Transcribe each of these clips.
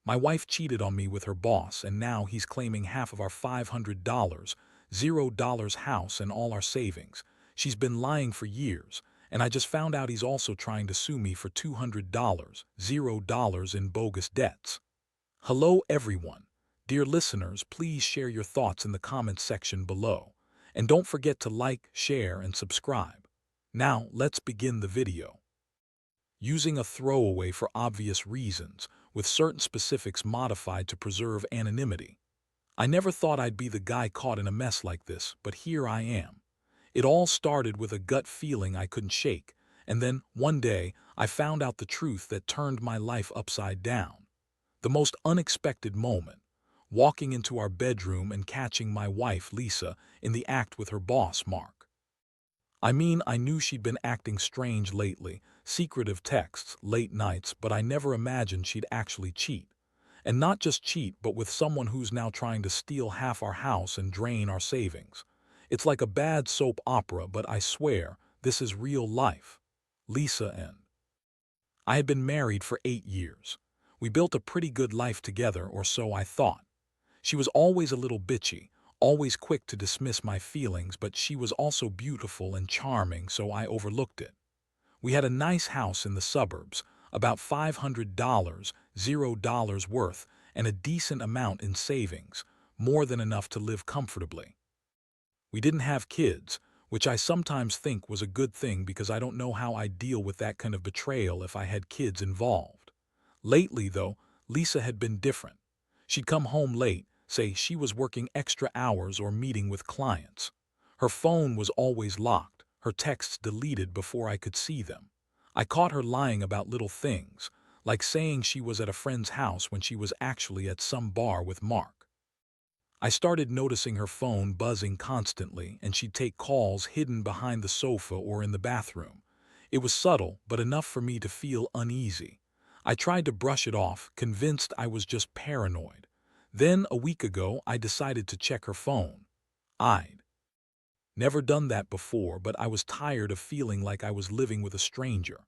My wife cheated on me with her boss, and now he's claiming half of our $500, $0 house and all our savings. She's been lying for years, and I just found out he's also trying to sue me for $200, $0 in bogus debts. Hello everyone. Dear listeners, please share your thoughts in the comments section below. And don't forget to like, share, and subscribe. Now, let's begin the video. Using a throwaway for obvious reasons, with certain specifics modified to preserve anonymity. I never thought I'd be the guy caught in a mess like this, but here I am. It all started with a gut feeling I couldn't shake, and then, one day, I found out the truth that turned my life upside down. The most unexpected moment, walking into our bedroom and catching my wife, Lisa, in the act with her boss, Mark. I knew she'd been acting strange lately, secretive texts, late nights, but I never imagined she'd actually cheat. And not just cheat, but with someone who's now trying to steal half our house and drain our savings. It's like a bad soap opera, but I swear, this is real life. Lisa and I had been married for 8 years. We built a pretty good life together, or so I thought. She was always a little bitchy, always quick to dismiss my feelings, but she was also beautiful and charming, so I overlooked it. We had a nice house in the suburbs, about $500, $0 worth, and a decent amount in savings, more than enough to live comfortably. We didn't have kids, which I sometimes think was a good thing because I don't know how I'd deal with that kind of betrayal if I had kids involved. Lately, though, Lisa had been different. She'd come home late, say she was working extra hours or meeting with clients. Her phone was always locked, her texts deleted before I could see them. I caught her lying about little things, like saying she was at a friend's house when she was actually at some bar with Mark. I started noticing her phone buzzing constantly, and she'd take calls hidden behind the sofa or in the bathroom. It was subtle, but enough for me to feel uneasy. I tried to brush it off, convinced I was just paranoid. Then, a week ago, I decided to check her phone. I'd never done that before, but I was tired of feeling like I was living with a stranger.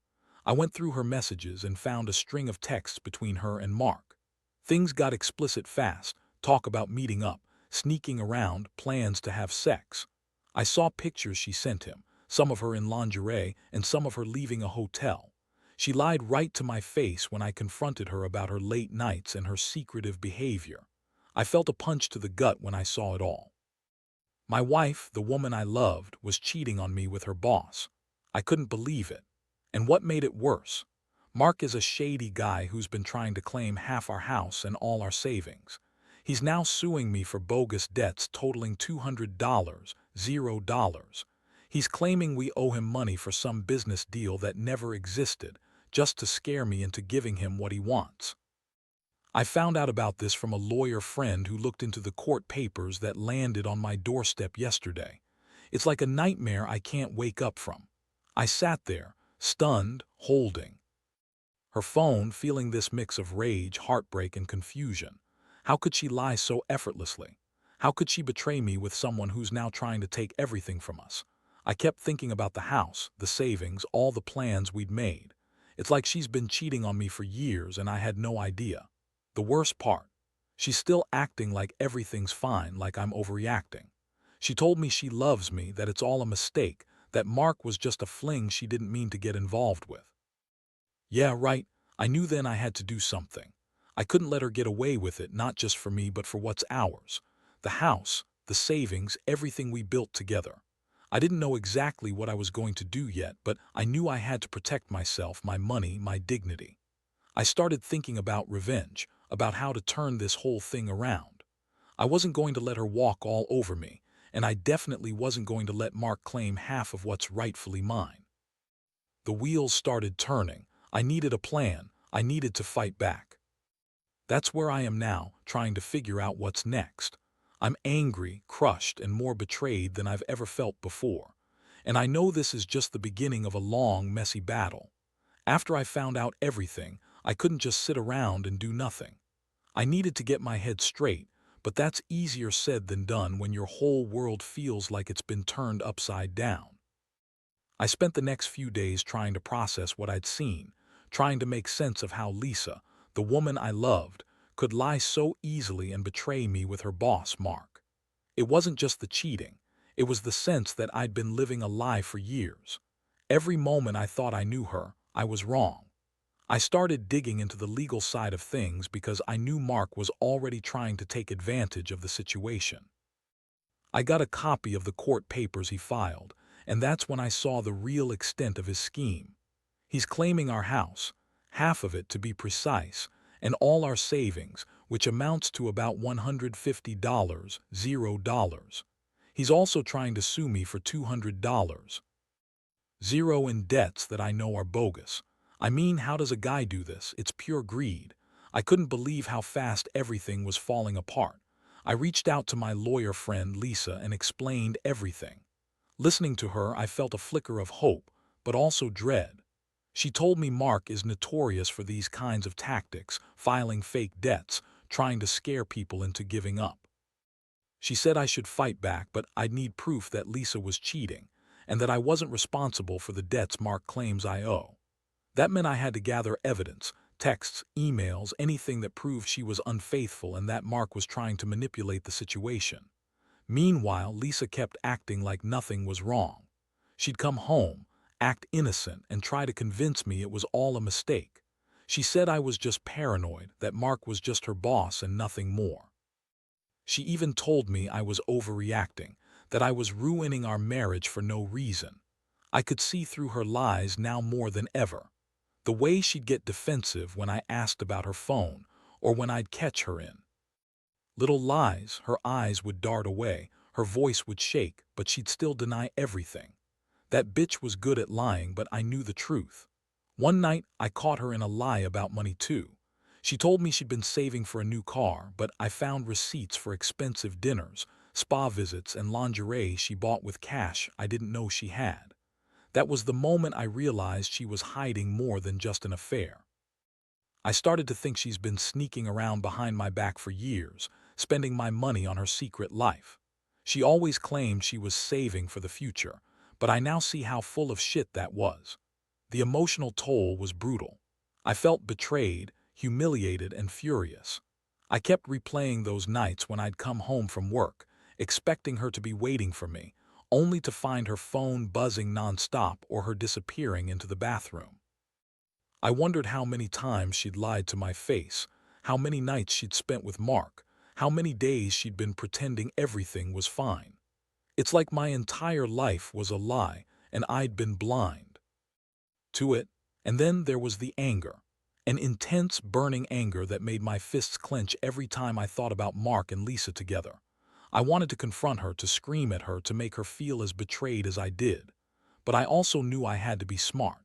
I went through her messages and found a string of texts between her and Mark. Things got explicit fast, talk about meeting up, sneaking around, plans to have sex. I saw pictures she sent him, some of her in lingerie and some of her leaving a hotel. She lied right to my face when I confronted her about her late nights and her secretive behavior. I felt a punch to the gut when I saw it all. My wife, the woman I loved, was cheating on me with her boss. I couldn't believe it. And what made it worse? Mark is a shady guy who's been trying to claim half our house and all our savings. He's now suing me for bogus debts totaling $200, $0. He's claiming we owe him money for some business deal that never existed, just to scare me into giving him what he wants. I found out about this from a lawyer friend who looked into the court papers that landed on my doorstep yesterday. It's like a nightmare I can't wake up from. I sat there, stunned, holding her phone, feeling this mix of rage, heartbreak, and confusion. How could she lie so effortlessly? How could she betray me with someone who's now trying to take everything from us? I kept thinking about the house, the savings, all the plans we'd made. It's like she's been cheating on me for years and I had no idea. The worst part, she's still acting like everything's fine, like I'm overreacting. She told me she loves me, that it's all a mistake, that Mark was just a fling she didn't mean to get involved with. Yeah, right, I knew then I had to do something. I couldn't let her get away with it, not just for me, but for what's ours. The house, the savings, everything we built together. I didn't know exactly what I was going to do yet, but I knew I had to protect myself, my money, my dignity. I started thinking about revenge, about how to turn this whole thing around. I wasn't going to let her walk all over me, and I definitely wasn't going to let Mark claim half of what's rightfully mine. The wheels started turning. I needed a plan. I needed to fight back. That's where I am now, trying to figure out what's next. I'm angry, crushed, and more betrayed than I've ever felt before. And I know this is just the beginning of a long, messy battle. After I found out everything, I couldn't just sit around and do nothing. I needed to get my head straight, but that's easier said than done when your whole world feels like it's been turned upside down. I spent the next few days trying to process what I'd seen, trying to make sense of how Lisa, the woman I loved, could lie so easily and betray me with her boss, Mark. It wasn't just the cheating. It was the sense that I'd been living a lie for years. Every moment I thought I knew her, I was wrong. I started digging into the legal side of things because I knew Mark was already trying to take advantage of the situation. I got a copy of the court papers he filed, and that's when I saw the real extent of his scheme. He's claiming our house, half of it to be precise, and all our savings, which amounts to about $150, $0. He's also trying to sue me for $200. Zero in debts that I know are bogus. I mean, how does a guy do this? It's pure greed. I couldn't believe how fast everything was falling apart. I reached out to my lawyer friend Lisa and explained everything. Listening to her, I felt a flicker of hope, but also dread. She told me Mark is notorious for these kinds of tactics, filing fake debts, trying to scare people into giving up. She said I should fight back, but I'd need proof that Lisa was cheating, and that I wasn't responsible for the debts Mark claims I owe. That meant I had to gather evidence, texts, emails, anything that proved she was unfaithful and that Mark was trying to manipulate the situation. Meanwhile, Lisa kept acting like nothing was wrong. She'd come home, act innocent, and try to convince me it was all a mistake. She said I was just paranoid, that Mark was just her boss and nothing more. She even told me I was overreacting, that I was ruining our marriage for no reason. I could see through her lies now more than ever. The way she'd get defensive when I asked about her phone, or when I'd catch her in little lies, her eyes would dart away, her voice would shake, but she'd still deny everything. That bitch was good at lying, but I knew the truth. One night, I caught her in a lie about money too. She told me she'd been saving for a new car, but I found receipts for expensive dinners, spa visits, and lingerie she bought with cash I didn't know she had. That was the moment I realized she was hiding more than just an affair. I started to think she's been sneaking around behind my back for years, spending my money on her secret life. She always claimed she was saving for the future, but I now see how full of shit that was. The emotional toll was brutal. I felt betrayed, humiliated, and furious. I kept replaying those nights when I'd come home from work, expecting her to be waiting for me, only to find her phone buzzing nonstop or her disappearing into the bathroom. I wondered how many times she'd lied to my face, how many nights she'd spent with Mark, how many days she'd been pretending everything was fine. It's like my entire life was a lie, and I'd been blind to it. And then there was the anger, an intense, burning anger that made my fists clench every time I thought about Mark and Lisa together. I wanted to confront her, to scream at her, to make her feel as betrayed as I did. But I also knew I had to be smart.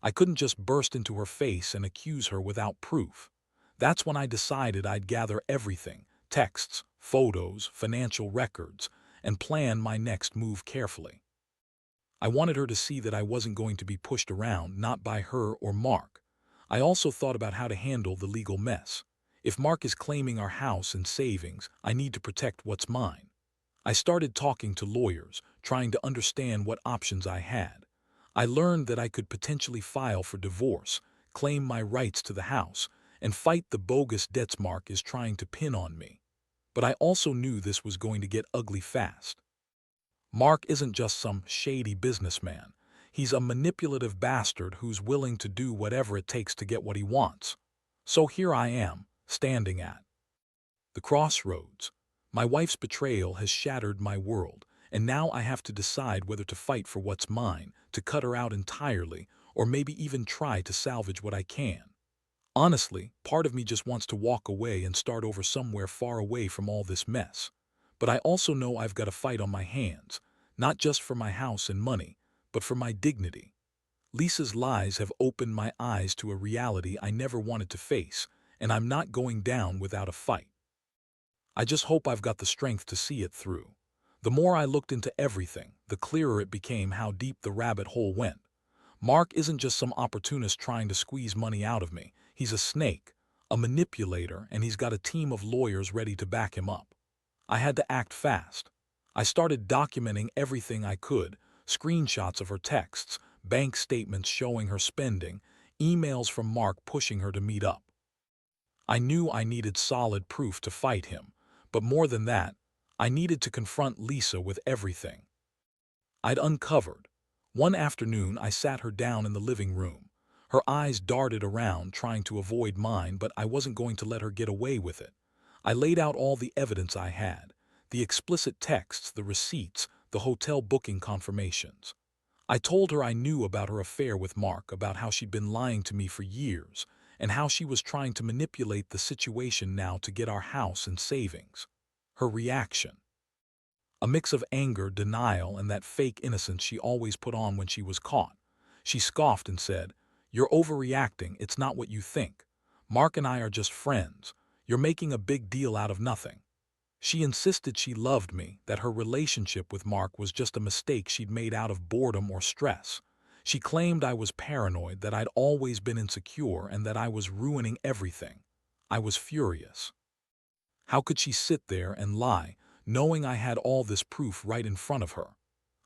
I couldn't just burst into her face and accuse her without proof. That's when I decided I'd gather everything, texts, photos, financial records, and plan my next move carefully. I wanted her to see that I wasn't going to be pushed around, not by her or Mark. I also thought about how to handle the legal mess. If Mark is claiming our house and savings, I need to protect what's mine. I started talking to lawyers, trying to understand what options I had. I learned that I could potentially file for divorce, claim my rights to the house, and fight the bogus debts Mark is trying to pin on me. But I also knew this was going to get ugly fast. Mark isn't just some shady businessman. He's a manipulative bastard who's willing to do whatever it takes to get what he wants. So here I am, standing at the crossroads. My wife's betrayal has shattered my world, and now I have to decide whether to fight for what's mine, to cut her out entirely, or maybe even try to salvage what I can. Honestly, part of me just wants to walk away and start over somewhere far away from all this mess. But I also know I've got a fight on my hands, not just for my house and money, but for my dignity. Lisa's lies have opened my eyes to a reality I never wanted to face, and I'm not going down without a fight. I just hope I've got the strength to see it through. The more I looked into everything, the clearer it became how deep the rabbit hole went. Mark isn't just some opportunist trying to squeeze money out of me. He's a snake, a manipulator, and he's got a team of lawyers ready to back him up. I had to act fast. I started documenting everything I could, screenshots of her texts, bank statements showing her spending, emails from Mark pushing her to meet up. I knew I needed solid proof to fight him, but more than that, I needed to confront Lisa with everything I'd uncovered. One afternoon, I sat her down in the living room. Her eyes darted around, trying to avoid mine, but I wasn't going to let her get away with it. I laid out all the evidence I had, the explicit texts, the receipts, the hotel booking confirmations. I told her I knew about her affair with Mark, about how she'd been lying to me for years, and how she was trying to manipulate the situation now to get our house and savings. Her reaction: a mix of anger, denial, and that fake innocence she always put on when she was caught. She scoffed and said, "You're overreacting, it's not what you think. Mark and I are just friends. You're making a big deal out of nothing." She insisted she loved me, that her relationship with Mark was just a mistake she'd made out of boredom or stress. She claimed I was paranoid, that I'd always been insecure, and that I was ruining everything. I was furious. How could she sit there and lie, knowing I had all this proof right in front of her?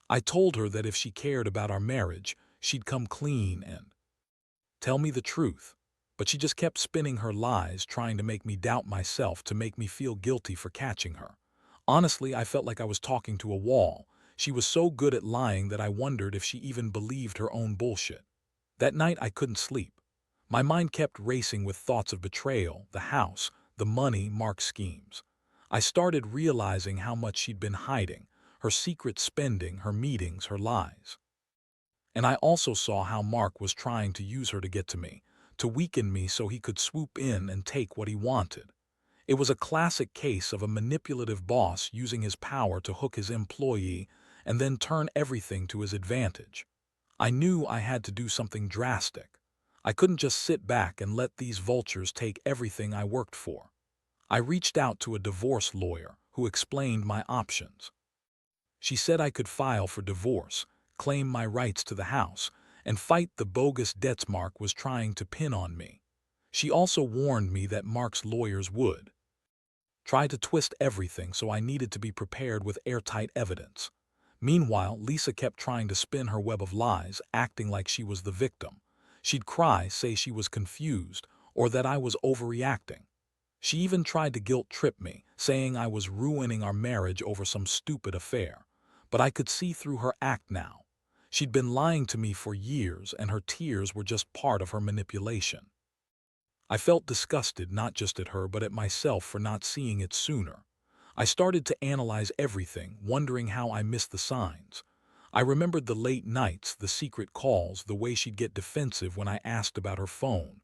I told her that if she cared about our marriage, she'd come clean and tell me the truth. But she just kept spinning her lies, trying to make me doubt myself, to make me feel guilty for catching her. Honestly, I felt like I was talking to a wall. She was so good at lying that I wondered if she even believed her own bullshit. That night I couldn't sleep. My mind kept racing with thoughts of betrayal, the house, the money, Mark's schemes. I started realizing how much she'd been hiding, her secret spending, her meetings, her lies. And I also saw how Mark was trying to use her to get to me, to weaken me so he could swoop in and take what he wanted. It was a classic case of a manipulative boss using his power to hook his employee and then turn everything to his advantage. I knew I had to do something drastic. I couldn't just sit back and let these vultures take everything I worked for. I reached out to a divorce lawyer who explained my options. She said I could file for divorce, claim my rights to the house, and fight the bogus debts Mark was trying to pin on me. She also warned me that Mark's lawyers would try to twist everything, so I needed to be prepared with airtight evidence. Meanwhile, Lisa kept trying to spin her web of lies, acting like she was the victim. She'd cry, say she was confused, or that I was overreacting. She even tried to guilt-trip me, saying I was ruining our marriage over some stupid affair. But I could see through her act now. She'd been lying to me for years, and her tears were just part of her manipulation. I felt disgusted, not just at her but at myself for not seeing it sooner. I started to analyze everything, wondering how I missed the signs. I remembered the late nights, the secret calls, the way she'd get defensive when I asked about her phone.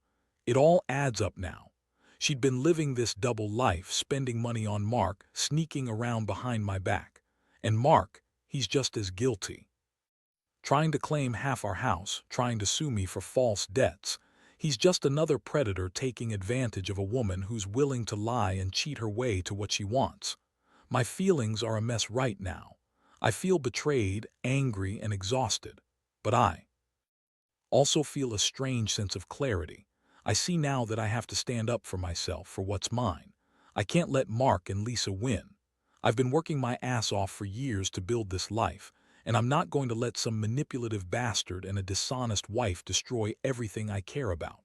It all adds up now. She'd been living this double life, spending money on Mark, sneaking around behind my back. And Mark, he's just as guilty. Trying to claim half our house, trying to sue me for false debts. He's just another predator taking advantage of a woman who's willing to lie and cheat her way to what she wants. My feelings are a mess right now. I feel betrayed, angry, and exhausted. But I also feel a strange sense of clarity. I see now that I have to stand up for myself, for what's mine. I can't let Mark and Lisa win. I've been working my ass off for years to build this life, and I'm not going to let some manipulative bastard and a dishonest wife destroy everything I care about.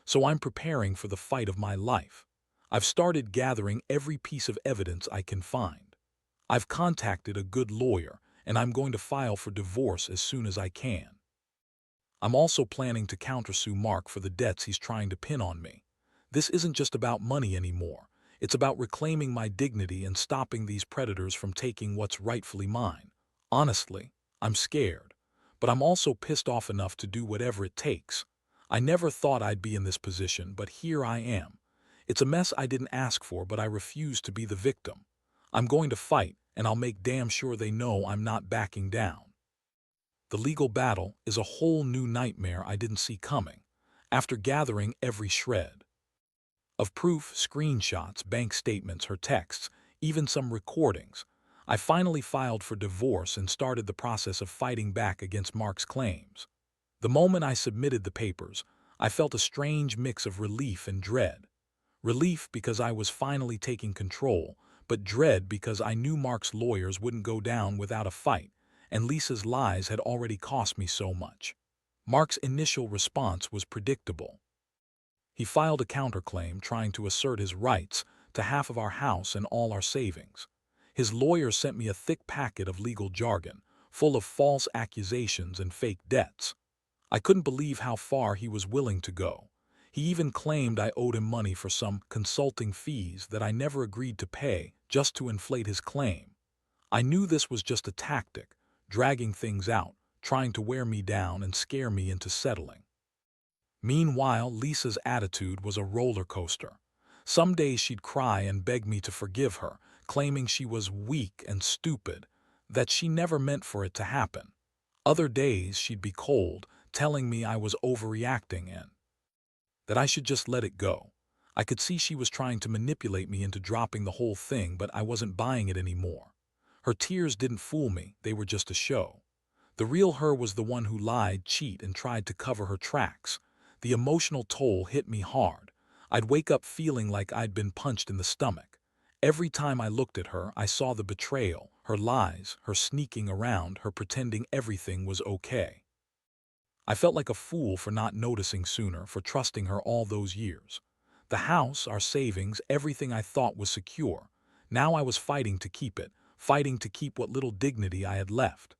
So I'm preparing for the fight of my life. I've started gathering every piece of evidence I can find. I've contacted a good lawyer, and I'm going to file for divorce as soon as I can. I'm also planning to countersue Mark for the debts he's trying to pin on me. This isn't just about money anymore. It's about reclaiming my dignity and stopping these predators from taking what's rightfully mine. Honestly, I'm scared, but I'm also pissed off enough to do whatever it takes. I never thought I'd be in this position, but here I am. It's a mess I didn't ask for, but I refuse to be the victim. I'm going to fight, and I'll make damn sure they know I'm not backing down. The legal battle is a whole new nightmare I didn't see coming. After gathering every shred of proof, screenshots, bank statements, her texts, even some recordings, I finally filed for divorce and started the process of fighting back against Mark's claims. The moment I submitted the papers, I felt a strange mix of relief and dread. Relief because I was finally taking control, but dread because I knew Mark's lawyers wouldn't go down without a fight, and Lisa's lies had already cost me so much. Mark's initial response was predictable. He filed a counterclaim trying to assert his rights to half of our house and all our savings. His lawyer sent me a thick packet of legal jargon, full of false accusations and fake debts. I couldn't believe how far he was willing to go. He even claimed I owed him money for some consulting fees that I never agreed to pay just to inflate his claim. I knew this was just a tactic, dragging things out, trying to wear me down and scare me into settling. Meanwhile, Lisa's attitude was a roller coaster. Some days she'd cry and beg me to forgive her, claiming she was weak and stupid, that she never meant for it to happen. Other days she'd be cold, telling me I was overreacting and that I should just let it go. I could see she was trying to manipulate me into dropping the whole thing, but I wasn't buying it anymore. Her tears didn't fool me, they were just a show. The real her was the one who lied, cheated, and tried to cover her tracks. The emotional toll hit me hard. I'd wake up feeling like I'd been punched in the stomach. Every time I looked at her, I saw the betrayal, her lies, her sneaking around, her pretending everything was okay. I felt like a fool for not noticing sooner, for trusting her all those years. The house, our savings, everything I thought was secure. Now I was fighting to keep it, fighting to keep what little dignity I had left.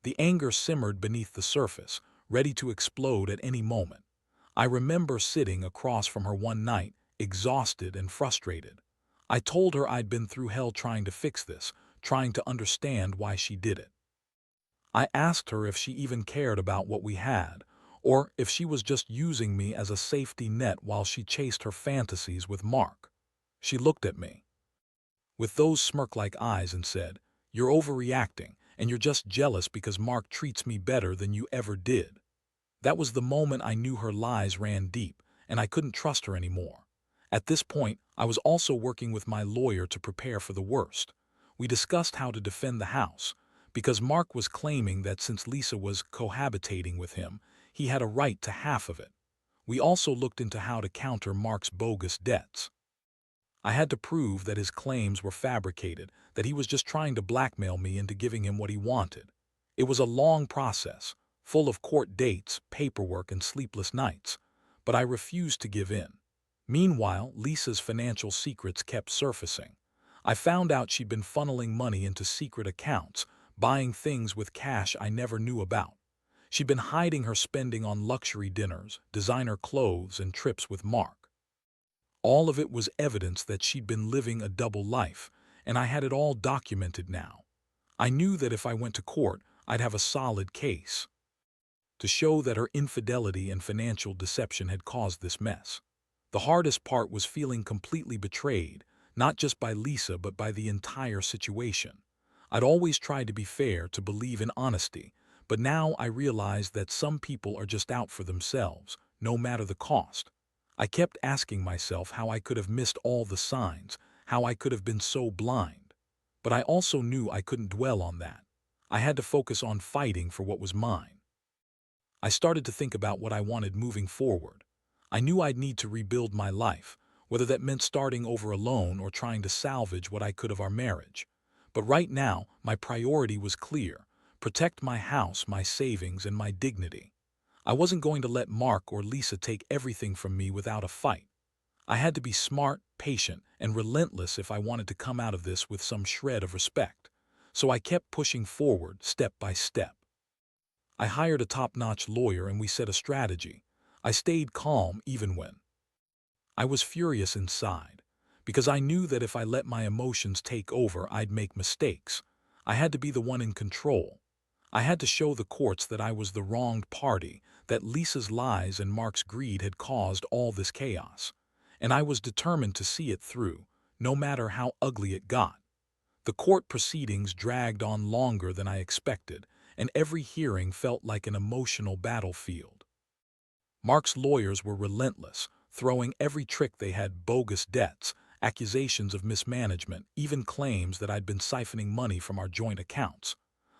The anger simmered beneath the surface, ready to explode at any moment. I remember sitting across from her one night, exhausted and frustrated. I told her I'd been through hell trying to fix this, trying to understand why she did it. I asked her if she even cared about what we had, or if she was just using me as a safety net while she chased her fantasies with Mark. She looked at me with those smirk-like eyes and said, "You're overreacting, and you're just jealous because Mark treats me better than you ever did." That was the moment I knew her lies ran deep, and I couldn't trust her anymore. At this point, I was also working with my lawyer to prepare for the worst. We discussed how to defend the house, because Mark was claiming that since Lisa was cohabitating with him, he had a right to half of it. We also looked into how to counter Mark's bogus debts. I had to prove that his claims were fabricated, that he was just trying to blackmail me into giving him what he wanted. It was a long process, full of court dates, paperwork, and sleepless nights, but I refused to give in. Meanwhile, Lisa's financial secrets kept surfacing. I found out she'd been funneling money into secret accounts, buying things with cash I never knew about. She'd been hiding her spending on luxury dinners, designer clothes, and trips with Mark. All of it was evidence that she'd been living a double life, and I had it all documented now. I knew that if I went to court, I'd have a solid case to show that her infidelity and financial deception had caused this mess. The hardest part was feeling completely betrayed, not just by Lisa but by the entire situation. I'd always tried to be fair, to believe in honesty, but now I realized that some people are just out for themselves, no matter the cost. I kept asking myself how I could have missed all the signs, how I could have been so blind. But I also knew I couldn't dwell on that. I had to focus on fighting for what was mine. I started to think about what I wanted moving forward. I knew I'd need to rebuild my life, whether that meant starting over alone or trying to salvage what I could of our marriage. But right now, my priority was clear: protect my house, my savings, and my dignity. I wasn't going to let Mark or Lisa take everything from me without a fight. I had to be smart, patient, and relentless if I wanted to come out of this with some shred of respect. So I kept pushing forward, step by step. I hired a top-notch lawyer and we set a strategy. I stayed calm even when I was furious inside, because I knew that if I let my emotions take over, I'd make mistakes. I had to be the one in control. I had to show the courts that I was the wronged party, that Lisa's lies and Mark's greed had caused all this chaos. And I was determined to see it through, no matter how ugly it got. The court proceedings dragged on longer than I expected, and every hearing felt like an emotional battlefield. Mark's lawyers were relentless, throwing every trick they had: bogus debts, accusations of mismanagement, even claims that I'd been siphoning money from our joint accounts.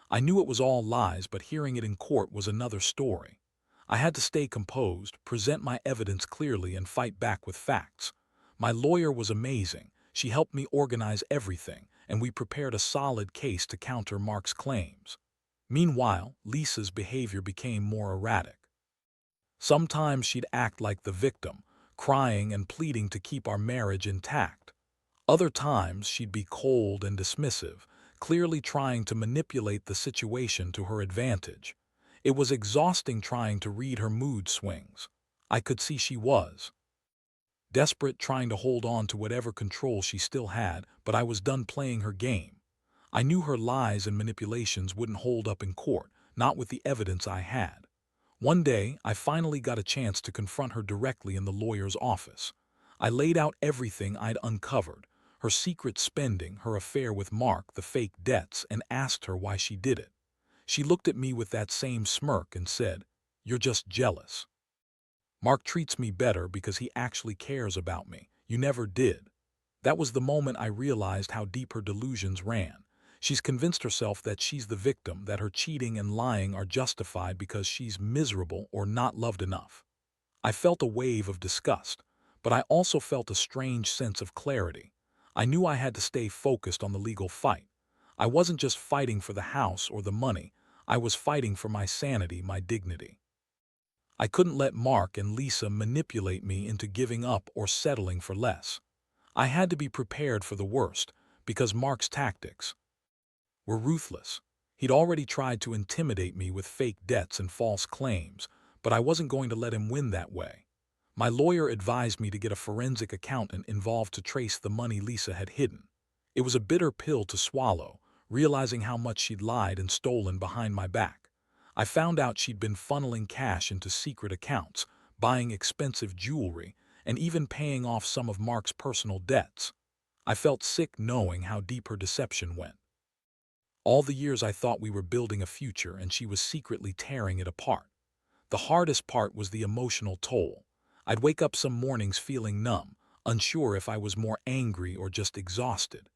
I knew it was all lies, but hearing it in court was another story. I had to stay composed, present my evidence clearly, and fight back with facts. My lawyer was amazing. She helped me organize everything, and we prepared a solid case to counter Mark's claims. Meanwhile, Lisa's behavior became more erratic. Sometimes she'd act like the victim, crying and pleading to keep our marriage intact. Other times, she'd be cold and dismissive, clearly trying to manipulate the situation to her advantage. It was exhausting trying to read her mood swings. I could see she was desperate, trying to hold on to whatever control she still had, but I was done playing her game. I knew her lies and manipulations wouldn't hold up in court, not with the evidence I had. One day, I finally got a chance to confront her directly in the lawyer's office. I laid out everything I'd uncovered, her secret spending, her affair with Mark, the fake debts, and asked her why she did it. She looked at me with that same smirk and said, "You're just jealous. Mark treats me better because he actually cares about me. You never did." That was the moment I realized how deep her delusions ran. She's convinced herself that she's the victim, that her cheating and lying are justified because she's miserable or not loved enough. I felt a wave of disgust, but I also felt a strange sense of clarity. I knew I had to stay focused on the legal fight. I wasn't just fighting for the house or the money. I was fighting for my sanity, my dignity. I couldn't let Mark and Lisa manipulate me into giving up or settling for less. I had to be prepared for the worst, because Mark's tactics were ruthless. He'd already tried to intimidate me with fake debts and false claims, but I wasn't going to let him win that way. My lawyer advised me to get a forensic accountant involved to trace the money Lisa had hidden. It was a bitter pill to swallow, realizing how much she'd lied and stolen behind my back. I found out she'd been funneling cash into secret accounts, buying expensive jewelry, and even paying off some of Mark's personal debts. I felt sick knowing how deep her deception went. All the years I thought we were building a future, and she was secretly tearing it apart. The hardest part was the emotional toll. I'd wake up some mornings feeling numb, unsure if I was more angry or just exhausted.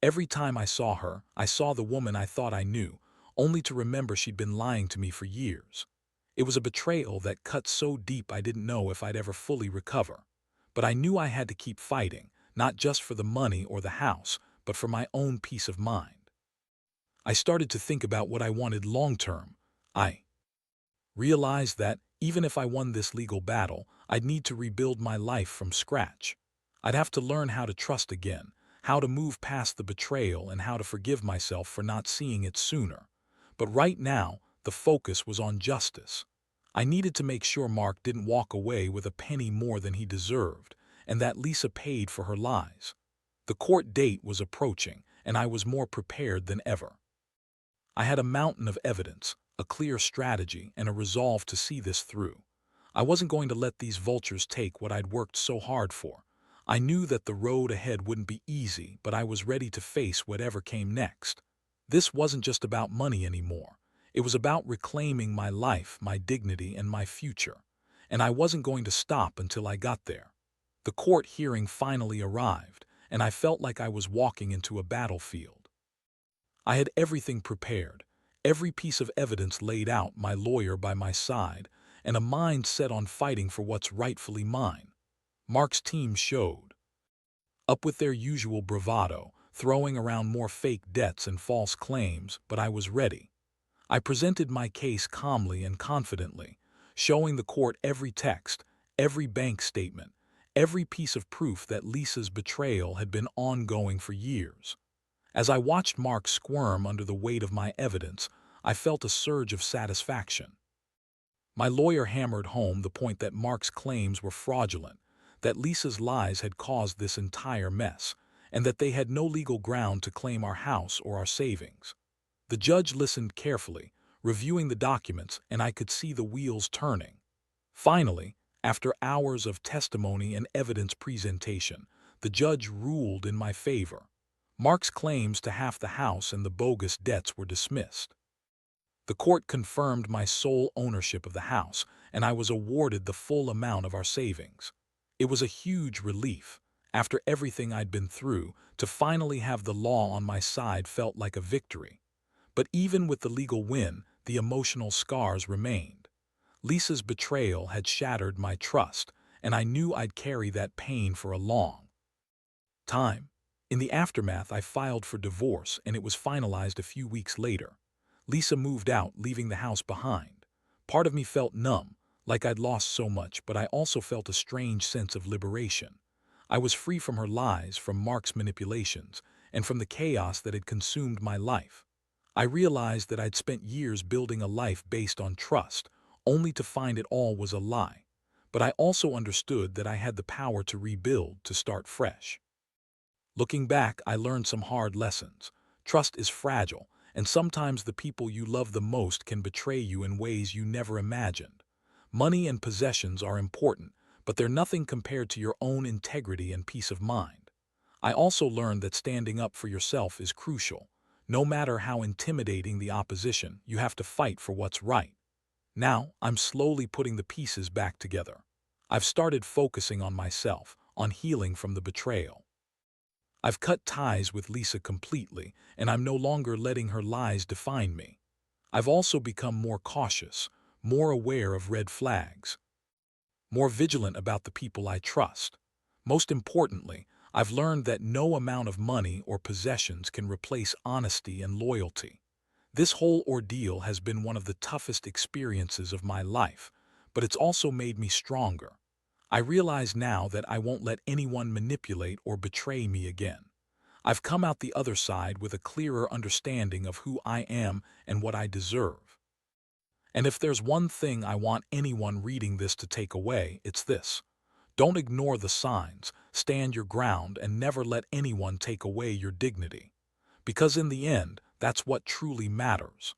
Every time I saw her, I saw the woman I thought I knew, only to remember she'd been lying to me for years. It was a betrayal that cut so deep I didn't know if I'd ever fully recover. But I knew I had to keep fighting, not just for the money or the house, but for my own peace of mind. I started to think about what I wanted long-term. I realized that, even if I won this legal battle, I'd need to rebuild my life from scratch. I'd have to learn how to trust again, how to move past the betrayal, and how to forgive myself for not seeing it sooner. But right now, the focus was on justice. I needed to make sure Mark didn't walk away with a penny more than he deserved, and that Lisa paid for her lies. The court date was approaching, and I was more prepared than ever. I had a mountain of evidence, a clear strategy, and a resolve to see this through. I wasn't going to let these vultures take what I'd worked so hard for. I knew that the road ahead wouldn't be easy, but I was ready to face whatever came next. This wasn't just about money anymore. It was about reclaiming my life, my dignity, and my future. And I wasn't going to stop until I got there. The court hearing finally arrived, and I felt like I was walking into a battlefield. I had everything prepared, every piece of evidence laid out, my lawyer by my side, and a mind set on fighting for what's rightfully mine. Mark's team showed up with their usual bravado, throwing around more fake debts and false claims, but I was ready. I presented my case calmly and confidently, showing the court every text, every bank statement, every piece of proof that Lisa's betrayal had been ongoing for years. As I watched Mark squirm under the weight of my evidence, I felt a surge of satisfaction. My lawyer hammered home the point that Mark's claims were fraudulent, that Lisa's lies had caused this entire mess, and that they had no legal ground to claim our house or our savings. The judge listened carefully, reviewing the documents, and I could see the wheels turning. Finally, after hours of testimony and evidence presentation, the judge ruled in my favor. Mark's claims to half the house and the bogus debts were dismissed. The court confirmed my sole ownership of the house, and I was awarded the full amount of our savings. It was a huge relief. After everything I'd been through, to finally have the law on my side felt like a victory. But even with the legal win, the emotional scars remained. Lisa's betrayal had shattered my trust, and I knew I'd carry that pain for a long time. In the aftermath, I filed for divorce, and it was finalized a few weeks later. Lisa moved out, leaving the house behind. Part of me felt numb, like I'd lost so much, but I also felt a strange sense of liberation. I was free from her lies, from Mark's manipulations, and from the chaos that had consumed my life. I realized that I'd spent years building a life based on trust, only to find it all was a lie. But I also understood that I had the power to rebuild, to start fresh. Looking back, I learned some hard lessons. Trust is fragile, and sometimes the people you love the most can betray you in ways you never imagined. Money and possessions are important, but they're nothing compared to your own integrity and peace of mind. I also learned that standing up for yourself is crucial. No matter how intimidating the opposition, you have to fight for what's right. Now, I'm slowly putting the pieces back together. I've started focusing on myself, on healing from the betrayal. I've cut ties with Lisa completely, and I'm no longer letting her lies define me. I've also become more cautious, more aware of red flags, more vigilant about the people I trust. Most importantly, I've learned that no amount of money or possessions can replace honesty and loyalty. This whole ordeal has been one of the toughest experiences of my life, but it's also made me stronger. I realize now that I won't let anyone manipulate or betray me again. I've come out the other side with a clearer understanding of who I am and what I deserve. And if there's one thing I want anyone reading this to take away, it's this. Don't ignore the signs, stand your ground, and never let anyone take away your dignity. Because in the end, that's what truly matters.